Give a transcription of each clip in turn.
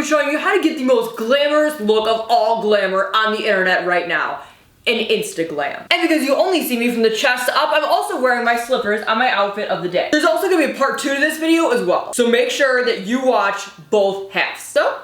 be showing you how to get the most glamorous look of all glamour on the internet right now. In InstaGlam. And because you only see me from the chest up, I'm also wearing my slippers on my outfit of the day. There's also gonna be a part 2 to this video as well. So make sure that you watch both halves. So,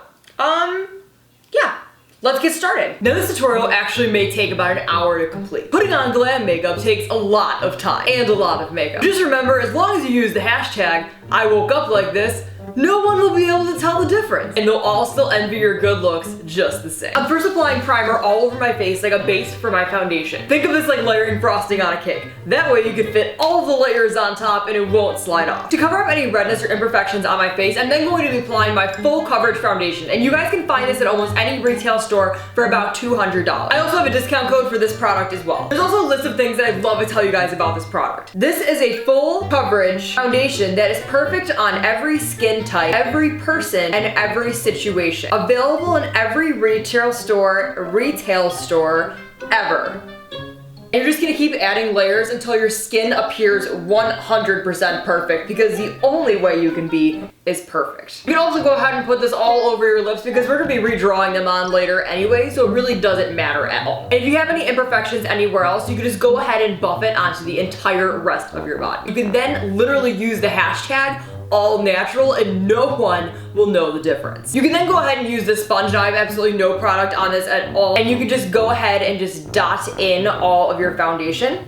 yeah. Let's get started. Now this tutorial actually may take about an hour to complete. Putting on glam makeup takes a lot of time and a lot of makeup. Just remember, as long as you use the hashtag, I woke up like this, no one will be able to tell the difference. And they'll all still envy your good looks just the same. I'm first applying primer all over my face like a base for my foundation. Think of this like layering frosting on a cake. That way you can fit all the layers on top and it won't slide off. To cover up any redness or imperfections on my face, I'm then going to be applying my full coverage foundation. And you guys can find this at almost any retail store for about $200. I also have a discount code for this product as well. There's also a list of things that I'd love to tell you guys about this product. This is a full coverage foundation that is perfect on every skin type, every person, and every situation. Available in every retail store ever. And you're just gonna keep adding layers until your skin appears 100% perfect, because the only way you can be is perfect. You can also go ahead and put this all over your lips because we're gonna be redrawing them on later anyway, so it really doesn't matter at all. And if you have any imperfections anywhere else, you can just go ahead and buff it onto the entire rest of your body. You can then literally use the hashtag all natural and no one will know the difference. You can then go ahead and use this sponge, and I have absolutely no product on this at all, and you can just go ahead and just dot in all of your foundation.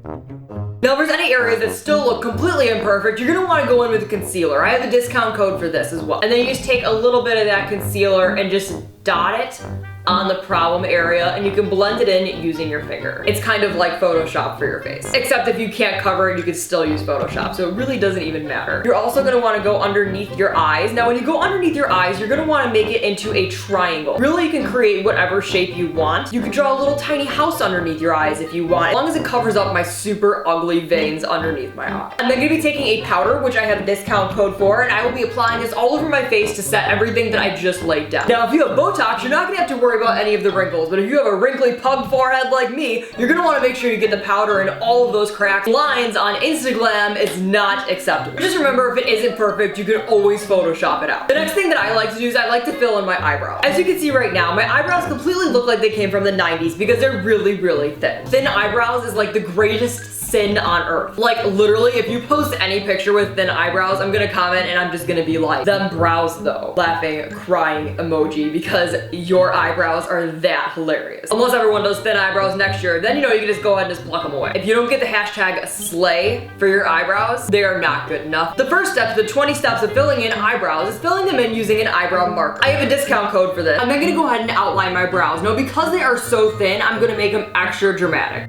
Now if there's any areas that still look completely imperfect, you're gonna wanna go in with a concealer. I have a discount code for this as well. And then you just take a little bit of that concealer and just dot it on the problem area, and you can blend it in using your finger. It's kind of like Photoshop for your face. Except if you can't cover it, you can still use Photoshop, so it really doesn't even matter. You're also gonna wanna go underneath your eyes. Now when you go underneath your eyes, you're gonna wanna make it into a triangle. Really, you can create whatever shape you want. You can draw a little tiny house underneath your eyes if you want, as long as it covers up my super ugly veins underneath my eye. I'm then gonna be taking a powder, which I have a discount code for, and I will be applying this all over my face to set everything that I just laid down. Now if you have Botox, you're not gonna have to worry about any of the wrinkles, but if you have a wrinkly pug forehead like me, you're gonna wanna make sure you get the powder in all of those cracks. Lines on InstaGlam is not acceptable. Just remember, if it isn't perfect, you can always Photoshop it out. The next thing that I like to do is I like to fill in my eyebrow. As you can see right now, my eyebrows completely look like they came from the 90s because they're really, really thin. Thin eyebrows is like the greatest sin on earth. Like literally, if you post any picture with thin eyebrows, I'm gonna comment and I'm just gonna be like, them brows though. Laughing, crying emoji, because your eyebrows are that hilarious. Unless everyone does thin eyebrows next year, then you know you can just go ahead and just pluck them away. If you don't get the hashtag slay for your eyebrows, they are not good enough. The first step to the 20 steps of filling in eyebrows is filling them in using an eyebrow marker. I have a discount code for this. I'm then gonna go ahead and outline my brows. Now because they are so thin, I'm gonna make them extra dramatic.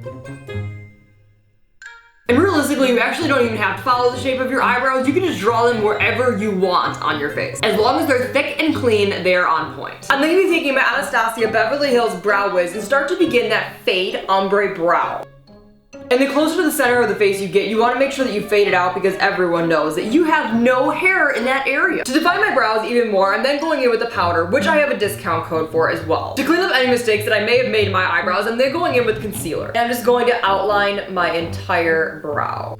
And realistically, you actually don't even have to follow the shape of your eyebrows. You can just draw them wherever you want on your face. As long as they're thick and clean, they're on point. I'm then gonna be taking my Anastasia Beverly Hills Brow Wiz and start to begin that fade ombre brow. And the closer to the center of the face you get, you want to make sure that you fade it out because everyone knows that you have no hair in that area. To define my brows even more, I'm then going in with the powder, which I have a discount code for as well. To clean up any mistakes that I may have made in my eyebrows, I'm then going in with concealer. And I'm just going to outline my entire brow.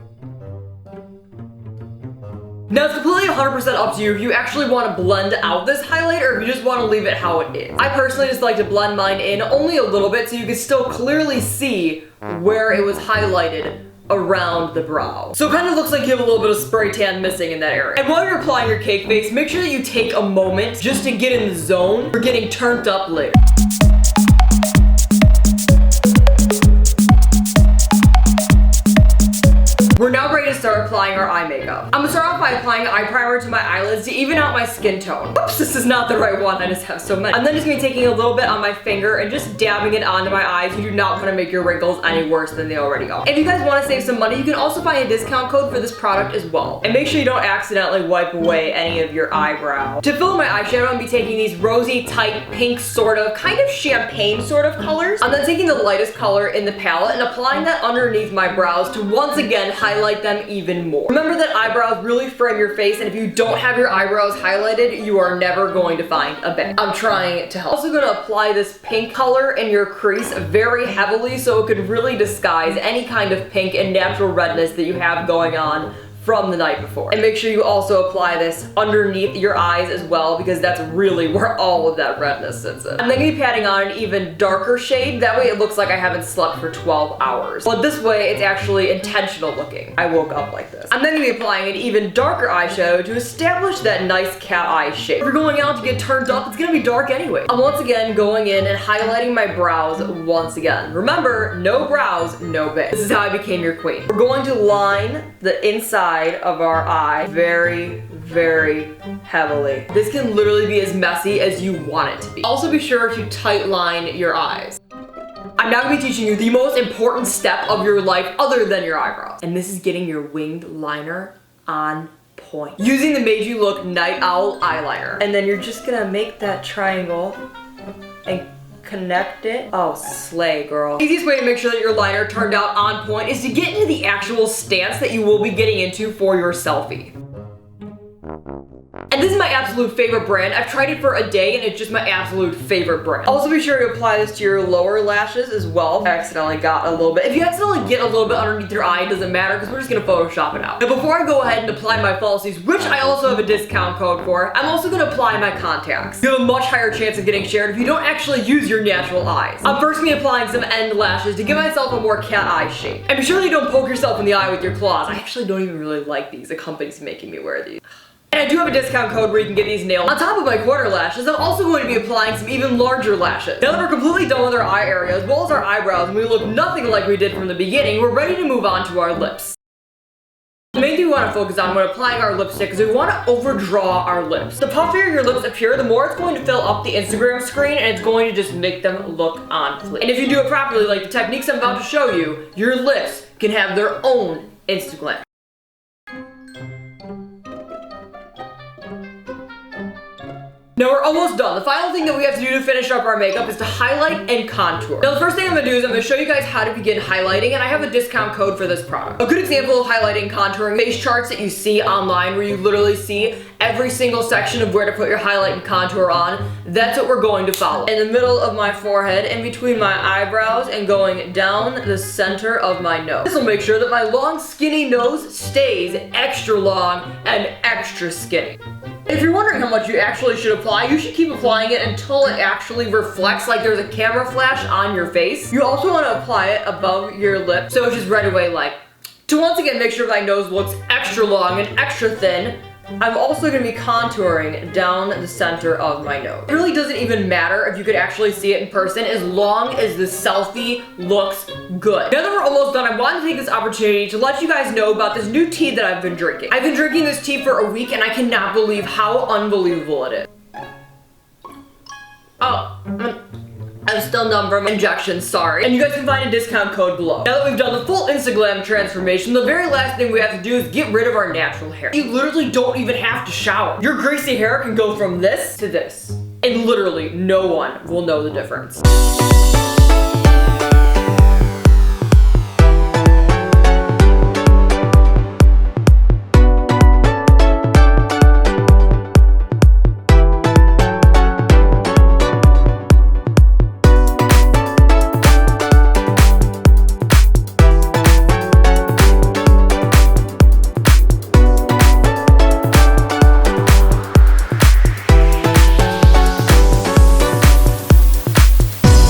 Now it's completely 100% up to you if you actually want to blend out this highlight or if you just want to leave it how it is. I personally just like to blend mine in only a little bit so you can still clearly see where it was highlighted around the brow. So it kind of looks like you have a little bit of spray tan missing in that area. And while you're applying your cake face, make sure that you take a moment just to get in the zone for getting turned up later. We're now ready to start applying our eye makeup. I'm gonna start off by applying eye primer to my eyelids to even out my skin tone. Oops, this is not the right one, I just have so many. I'm then just gonna be taking a little bit on my finger and just dabbing it onto my eyes. You do not wanna make your wrinkles any worse than they already are. If you guys wanna save some money, you can also find a discount code for this product as well. And make sure you don't accidentally wipe away any of your eyebrow. To fill in my eyeshadow, I'm gonna be taking these rosy, tight, pink sort of, kind of champagne sort of colors. I'm then taking the lightest color in the palette and applying that underneath my brows to once again highlight them even more. Remember that eyebrows really frame your face, and if you don't have your eyebrows highlighted, you are never going to find a bang. I'm trying to help. Also gonna apply this pink color in your crease very heavily so it could really disguise any kind of pink and natural redness that you have going on from the night before. And make sure you also apply this underneath your eyes as well, because that's really where all of that redness sits in. I'm then gonna be patting on an even darker shade. That way it looks like I haven't slept for 12 hours. But this way it's actually intentional looking. I woke up like this. I'm then gonna be applying an even darker eyeshadow to establish that nice cat eye shape. If you're going out to get turned up, it's gonna be dark anyway. I'm once again going in and highlighting my brows once again. Remember, no brows, no base. This is how I became your queen. We're going to line the inside of our eye very, very heavily. This can literally be as messy as you want it to be. Also be sure to tight line your eyes. I'm now going to be teaching you the most important step of your life other than your eyebrows. And this is getting your winged liner on point. Using the Made You Look Night Owl eyeliner. And then you're just gonna make that triangle and connect it. Oh, slay, girl. The easiest way to make sure that your liner turned out on point is to get into the actual stance that you will be getting into for your selfie. And this is my absolute favorite brand. I've tried it for a day and it's just my absolute favorite brand. Also be sure to apply this to your lower lashes as well. I accidentally got a little bit. If you accidentally get a little bit underneath your eye, it doesn't matter because we're just gonna Photoshop it out. Now before I go ahead and apply my falsies, which I also have a discount code for, I'm also gonna apply my contacts. You have a much higher chance of getting shared if you don't actually use your natural eyes. I'm first gonna be applying some end lashes to give myself a more cat eye shape. And be sure that you don't poke yourself in the eye with your claws. I actually don't even really like these. The company's making me wear these. And I do have a discount code where you can get these nailed. On top of my quarter lashes, I'm also going to be applying some even larger lashes. Now that we're completely done with our eye area, as well as our eyebrows, and we look nothing like we did from the beginning, we're ready to move on to our lips. The main thing we want to focus on when applying our lipstick is we want to overdraw our lips. The puffier your lips appear, the more it's going to fill up the Instagram screen, and it's going to just make them look on fleek. And if you do it properly, like the techniques I'm about to show you, your lips can have their own InstaGlam. Now we're almost done. The final thing that we have to do to finish up our makeup is to highlight and contour. Now the first thing I'm gonna do is I'm gonna show you guys how to begin highlighting, and I have a discount code for this product. A good example of highlighting and contouring, face charts that you see online where you literally see every single section of where to put your highlight and contour on. That's what we're going to follow. In the middle of my forehead, in between my eyebrows, and going down the center of my nose. This will make sure that my long skinny nose stays extra long and extra skinny. If you're wondering how much you actually should apply, you should keep applying it until it actually reflects like there's a camera flash on your face. You also want to apply it above your lip, so it's just right away like. To once again make sure my nose looks extra long and extra thin, I'm also going to be contouring down the center of my nose. It really doesn't even matter if you could actually see it in person as long as the selfie looks good. Now that we're almost done, I wanted to take this opportunity to let you guys know about this new tea that I've been drinking. I've been drinking this tea for a week and I cannot believe how unbelievable it is. I'm still numb from injections, sorry. And you guys can find a discount code below. Now that we've done the full InstaGlam transformation, the very last thing we have to do is get rid of our natural hair. You literally don't even have to shower. Your greasy hair can go from this to this. And literally no one will know the difference.